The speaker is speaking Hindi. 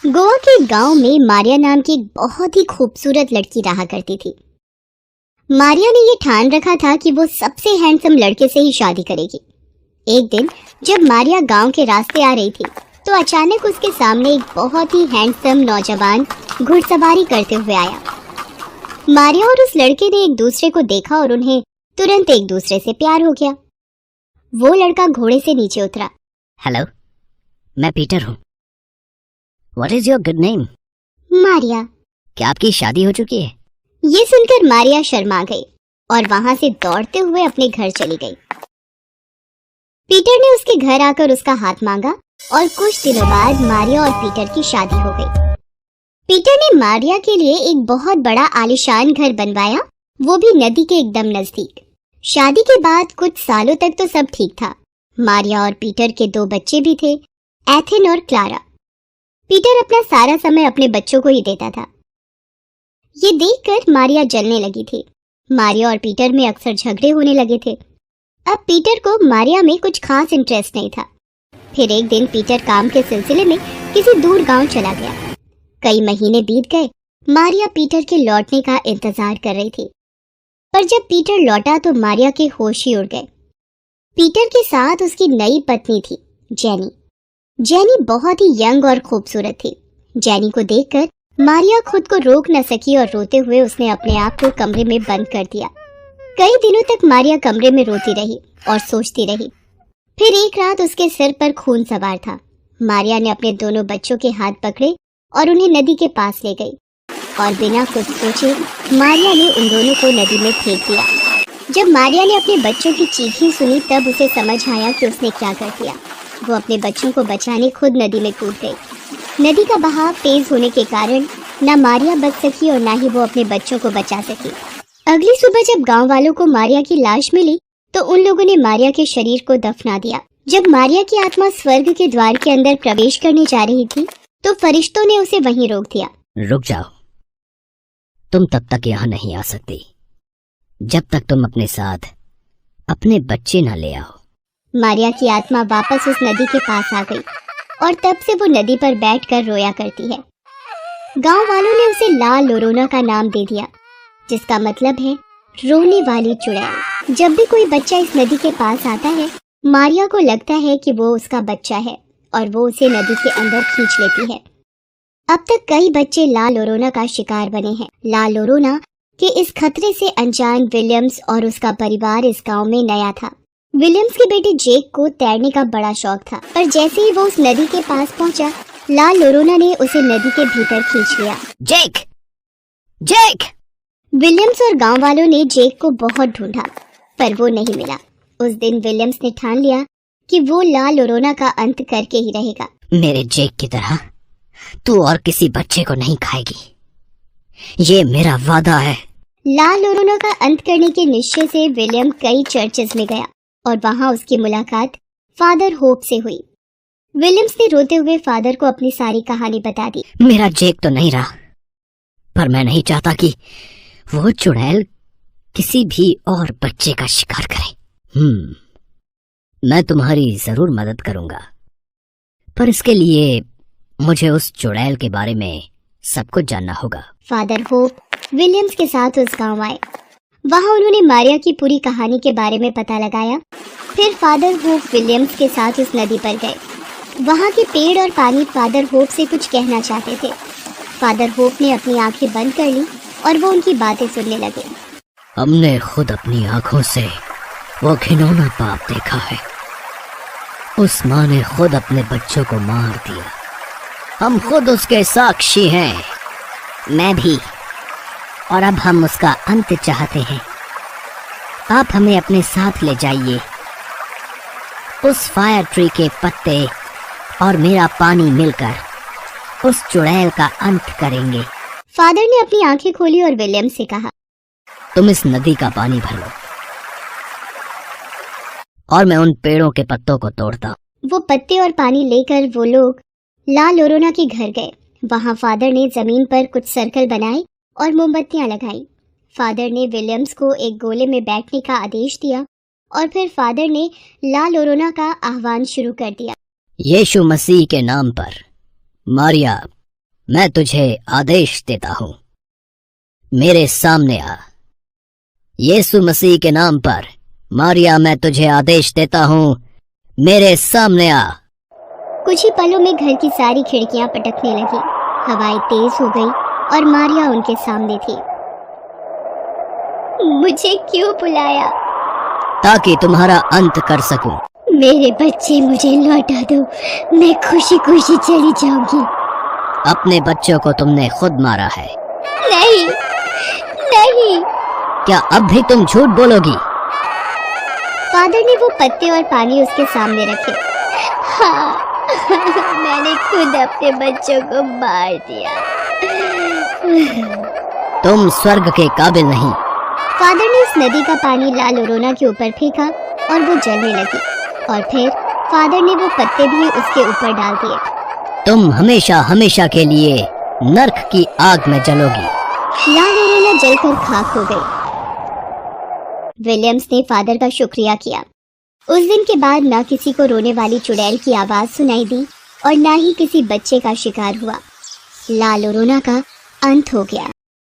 गोवा के गांव में मारिया नाम की एक बहुत ही खूबसूरत लड़की रहा करती थी। मारिया ने ये ठान रखा था कि वो सबसे हैंडसम लड़के से ही शादी करेगी। एक दिन जब मारिया गांव के रास्ते आ रही थी तो अचानक उसके सामने एक बहुत ही हैंडसम नौजवान घुड़सवारी करते हुए आया। मारिया और उस लड़के ने एक दूसरे को देखा और उन्हें तुरंत एक दूसरे से प्यार हो गया। वो लड़का घोड़े से नीचे उतरा। हेलो, मैं पीटर हूँ। What is your good name? Maria. क्या आपकी शादी हो चुकी है? ये सुनकर मारिया शर्मा गई और वहां से दौड़ते हुए अपने घर चली गई। पीटर ने उसके घर आकर उसका हाथ मांगा और कुछ दिनों बाद मारिया और पीटर की शादी हो गई। पीटर ने मारिया के लिए एक बहुत बड़ा आलीशान घर बनवाया, वो भी नदी के एकदम नजदीक। शादी के बाद कुछ सालों तक तो सब ठीक था। मारिया और पीटर के 2 बच्चे भी थे, एथिन और क्लारा। पीटर अपना सारा समय अपने बच्चों को ही देता था। ये देखकर मारिया जलने लगी थी। मारिया और पीटर में अक्सर झगड़े होने लगे थे। अब पीटर को मारिया में कुछ खास इंटरेस्ट नहीं था। फिर एक दिन पीटर काम के सिलसिले में किसी दूर गांव चला गया। कई महीने बीत गए। मारिया पीटर के लौटने का इंतजार कर रही थी, पर जब पीटर लौटा तो मारिया के होश ही उड़ गए। पीटर के साथ उसकी नई पत्नी थी, जेनी। जेनी बहुत ही यंग और खूबसूरत थी। जेनी को देखकर मारिया खुद को रोक न सकी और रोते हुए उसने अपने आप को कमरे में बंद कर दिया। कई दिनों तक मारिया कमरे में रोती रही और सोचती रही। फिर एक रात उसके सिर पर खून सवार था। मारिया ने अपने दोनों बच्चों के हाथ पकड़े और उन्हें नदी के पास ले गई और बिना कुछ सोचे मारिया ने उन दोनों को नदी में फेंक दिया। जब मारिया ने अपने बच्चों की चीखें सुनी तब उसे समझ आया कि उसने क्या कर दिया। वो अपने बच्चों को बचाने खुद नदी में कूद गई। नदी का बहाव तेज होने के कारण न मारिया बच सकी और न ही वो अपने बच्चों को बचा सकी। अगली सुबह जब गांव वालों को मारिया की लाश मिली तो उन लोगों ने मारिया के शरीर को दफना दिया। जब मारिया की आत्मा स्वर्ग के द्वार के अंदर प्रवेश करने जा रही थी तो फरिश्तों ने उसे वहीं रोक दिया। रुक जाओ, तुम तब तक यहाँ नहीं आ सकती जब तक तुम अपने साथ अपने बच्चे न ले आओ। मारिया की आत्मा वापस उस नदी के पास आ गई और तब से वो नदी पर बैठकर रोया करती है। गांव वालों ने उसे ला लोरोना का नाम दे दिया, जिसका मतलब है रोने वाली चुड़ैल। जब भी कोई बच्चा इस नदी के पास आता है, मारिया को लगता है कि वो उसका बच्चा है और वो उसे नदी के अंदर खींच लेती है। अब तक कई बच्चे ला लोरोना का शिकार बने हैं। ला लोरोना के इस खतरे से अनजान विलियम्स और उसका परिवार इस गांव में नया था। विलियम्स के बेटे जेक को तैरने का बड़ा शौक था, पर जैसे ही वो उस नदी के पास पहुंचा, ला लोरोना ने उसे नदी के भीतर खींच लिया। जेक! जेक! विलियम्स और गांव वालों ने जेक को बहुत ढूंढा, पर वो नहीं मिला। उस दिन विलियम्स ने ठान लिया कि वो ला लोरोना का अंत करके ही रहेगा। मेरे जेक की तरह तू और किसी बच्चे को नहीं खाएगी, ये मेरा वादा है। ला लोरोना का अंत करने के निश्चय से विलियम कई चर्चेस में गया और वहां उसकी मुलाकात फादर होप से हुई। विलियम्स ने रोते हुए फादर को अपनी सारी कहानी बता दी। मेरा जेक तो नहीं रहा, पर मैं नहीं चाहता कि वो चुड़ैल किसी भी और बच्चे का शिकार करे। मैं तुम्हारी जरूर मदद करूंगा, पर इसके लिए मुझे उस चुड़ैल के बारे में सब कुछ जानना होगा। फादर होप विलियम्स के साथ उस गांव आए। वहां उन्होंने मारिया की पूरी कहानी के बारे में पता लगाया। फिर फादर होप विलियम्स के साथ उस नदी पर गए। वहां के पेड़ और पानी फादर होप से कुछ कहना चाहते थे। फादर होप ने अपनी आंखें बंद कर ली और वो उनकी बातें सुनने लगे। हमने खुद अपनी आंखों से वो घिनौना पाप देखा है। उस माँ ने खुद अपने बच्चों को मार दिया। हम खुद उसके साक्षी हैं। मैं भी। और अब हम उसका अंत चाहते हैं। आप हमें अपने साथ ले जाइए। उस फायर ट्री के पत्ते और मेरा पानी मिलकर उस चुड़ैल का अंत करेंगे। फादर ने अपनी आंखें खोली और विलियम से कहा, तुम इस नदी का पानी भर लो और मैं उन पेड़ों के पत्तों को तोड़ता हूं। वो पत्ते और पानी लेकर वो लोग ला लोरोना के घर गए। वहां फादर ने जमीन पर कुछ सर्कल बनाए और मोमबत्तियां लगाई। फादर ने विलियम्स को एक गोले में बैठने का आदेश दिया और फिर फादर ने ला लोरोना का आह्वान शुरू कर दिया। यीशु मसीह के नाम पर, मारिया, मैं तुझे आदेश देता हूं, मेरे सामने आ। यीशु मसीह के नाम पर मारिया, मैं तुझे आदेश देता हूं, मेरे सामने आ। कुछ ही पलों में घर की सारी खिड़कियां पटकने लगी, हवाएं तेज हो गई और मारिया उनके सामने थी। मुझे क्यों बुलाया? ताकि तुम्हारा अंत कर सकूं। मेरे बच्चे मुझे लौटा दो, मैं खुशी खुशी चली जाऊंगी। अपने बच्चों को तुमने खुद मारा है। नहीं नहीं। क्या अब भी तुम झूठ बोलोगी? फादर ने वो पत्ते और पानी उसके सामने रखे। हाँ, मैंने खुद अपने बच्चों को मार दिया। तुम स्वर्ग के काबिल नहीं। फादर ने उस नदी का पानी ला लोरोना के ऊपर फेंका और वो जलने लगी, और फिर फादर ने वो पत्ते भी उसके ऊपर डाल दिए। तुम हमेशा हमेशा के लिए नर्क की आग में जलोगी। ला लोरोना जलकर खाक हो गई। विलियम्स ने फादर का शुक्रिया किया। उस दिन के बाद ना किसी को रोने वाली चुड़ैल की आवाज सुनाई दी और ना ही किसी बच्चे का शिकार हुआ। ला लोरोना का अंत हो गया।